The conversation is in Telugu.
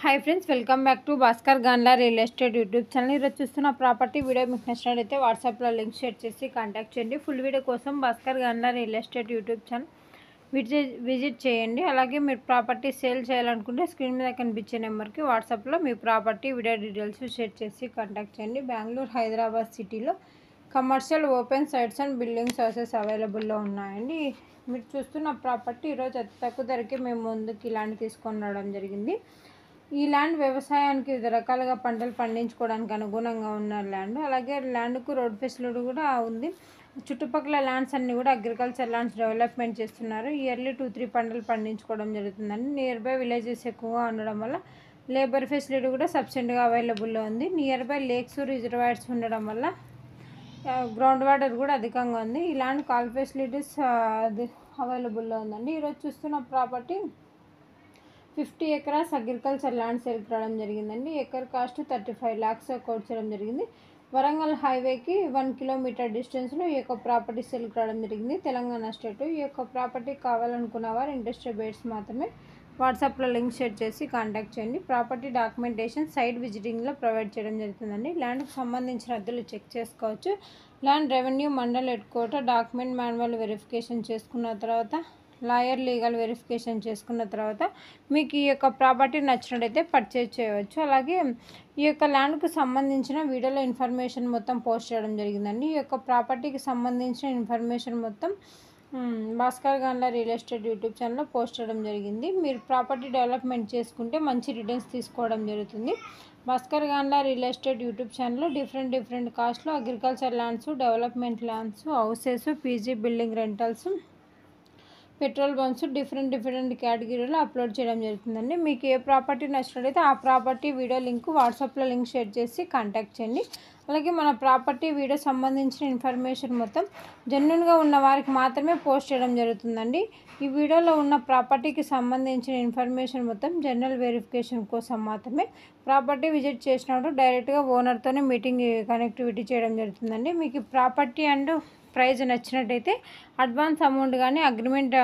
Hi friends, welcome back to Bhaskar Ganla real estate YouTube channel. ఈరోజు చూస్తున్న ప్రాపర్టీ వీడియో మీకు నచ్చినట్లయితే వాట్సాప్లో లింక్ షేర్ చేసి కాంటాక్ట్ చేయండి. ఫుల్ వీడియో కోసం Bhaskar Ganla real estate YouTube channel visit చేయండి. అలాగే మీరు ప్రాపర్టీ సేల్ చేయాలనుకుంటే స్క్రీన్ మీద కనిపించే నెంబర్కి వాట్సాప్లో మీ ప్రాపర్టీ వీడియో డీటెయిల్స్ షేర్ చేసి కాంటాక్ట్ చేయండి. బెంగళూరు, హైదరాబాద్ సిటీలో commercial open sites and building houses అవైలబుల్లో ఉన్నాయండి. మీరు చూస్తున్న ప్రాపర్టీ ఈరోజు అతి తక్కువ ధరకే మేము ముందుకు ఇలాంటి తీసుకొని రావడం జరిగింది. ఈ ల్యాండ్ వ్యవసాయానికి వివిధ రకాలుగా పంటలు పండించుకోవడానికి అనుగుణంగా ఉన్న ల్యాండ్. అలాగే ల్యాండ్కు రోడ్ ఫెసిలిటీ కూడా ఉంది. చుట్టుపక్కల ల్యాండ్స్ అన్నీ కూడా అగ్రికల్చర్ ల్యాండ్స్ డెవలప్మెంట్ చేస్తున్నారు. ఇయర్లీ 2-3 పంటలు పండించుకోవడం జరుగుతుందండి. నియర్ బై విలేజెస్ ఎక్కువగా ఉండడం వల్ల లేబర్ ఫెసిలిటీ కూడా సఫిషియెంట్గా అవైలబుల్లో ఉంది. నియర్ బై లేక్స్, రిజర్వాయర్స్ ఉండడం వల్ల గ్రౌండ్ వాటర్ కూడా అధికంగా ఉంది. ఈ ల్యాండ్ కాల్ ఫెసిలిటీస్ అవైలబుల్లో ఉందండి. ఈరోజు చూస్తున్న ప్రాపర్టీ 50 ఎకరాస్ అగ్రికల్చర్ ల్యాండ్ సేల్కి రావడం జరిగిందండి. ఎకర్ కాస్ట్ 35 lakhs కోట్ చేయడం జరిగింది. వరంగల్ హైవేకి 1 కిలోమీటర్ డిస్టెన్స్లో ఈ యొక్క ప్రాపర్టీ సేల్కి రావడం జరిగింది. తెలంగాణ స్టేట్. ఈ యొక్క ప్రాపర్టీ కావాలనుకున్న వారు ఇంట్రెస్టెడ్ బయర్స్ మాత్రమే వాట్సాప్లో లింక్ షేర్ చేసి కాంటాక్ట్ చేయండి. ప్రాపర్టీ డాక్యుమెంటేషన్ సైట్ విజిటింగ్లో ప్రొవైడ్ చేయడం జరుగుతుందండి. ల్యాండ్కి సంబంధించిన అద్దెలు చెక్ చేసుకోవచ్చు. Land revenue mandal head quarter document manual verification చేసుకున్న తర్వాత లాయర్ లీగల్ వెరిఫికేషన్ చేసుకున్న తర్వాత మీకు ఈ యొక్క ప్రాపర్టీ నచ్చినట్టయితే పర్చేజ్ చేయవచ్చు. అలాగే ఈ యొక్క ల్యాండ్కు సంబంధించిన వీడియోలో ఇన్ఫర్మేషన్ మొత్తం పోస్ట్ చేయడం జరిగిందండి. ఈ యొక్క ప్రాపర్టీకి సంబంధించిన ఇన్ఫర్మేషన్ మొత్తం Bhaskar Ganla real estate YouTube ఛానల్లో పోస్ట్ చేయడం జరిగింది. మీరు ప్రాపర్టీ డెవలప్మెంట్ చేసుకుంటే మంచి రిటర్న్స్ తీసుకోవడం జరుగుతుంది. Bhaskar Ganla real estate YouTube ఛానల్లో డిఫరెంట్ కాస్ట్లో agriculture lands, development lands, houses, PG building rentals, petrol pumps different కేటగిరీలో అప్లోడ్ చేయడం జరుగుతుందండి. మీకు ఏ ప్రాపర్టీ నచ్చినట్లయితే ఆ ప్రాపర్టీ వీడియో లింక్ వాట్సాప్లో లింక్ షేర్ చేసి కాంటాక్ట్ చేయండి. అలాగే మన ప్రాపర్టీ వీడియో సంబంధించిన ఇన్ఫర్మేషన్ మొత్తం జెన్యూన్గా ఉన్న వారికి మాత్రమే పోస్ట్ చేయడం జరుగుతుందండి. ఈ వీడియోలో ఉన్న ప్రాపర్టీకి సంబంధించిన ఇన్ఫర్మేషన్ మొత్తం జనరల్ వెరిఫికేషన్ కోసం మాత్రమే. ప్రాపర్టీ విజిట్ చేసినప్పుడు డైరెక్ట్గా ఓనర్తోనే మీటింగ్ కనెక్టివిటీ చేయడం జరుగుతుందండి. మీకు ప్రాపర్టీ అండ్ ప్రైస్ నచ్చినట్టయితే అడ్వాన్స్ అమౌంట్ కానీ అగ్రిమెంట్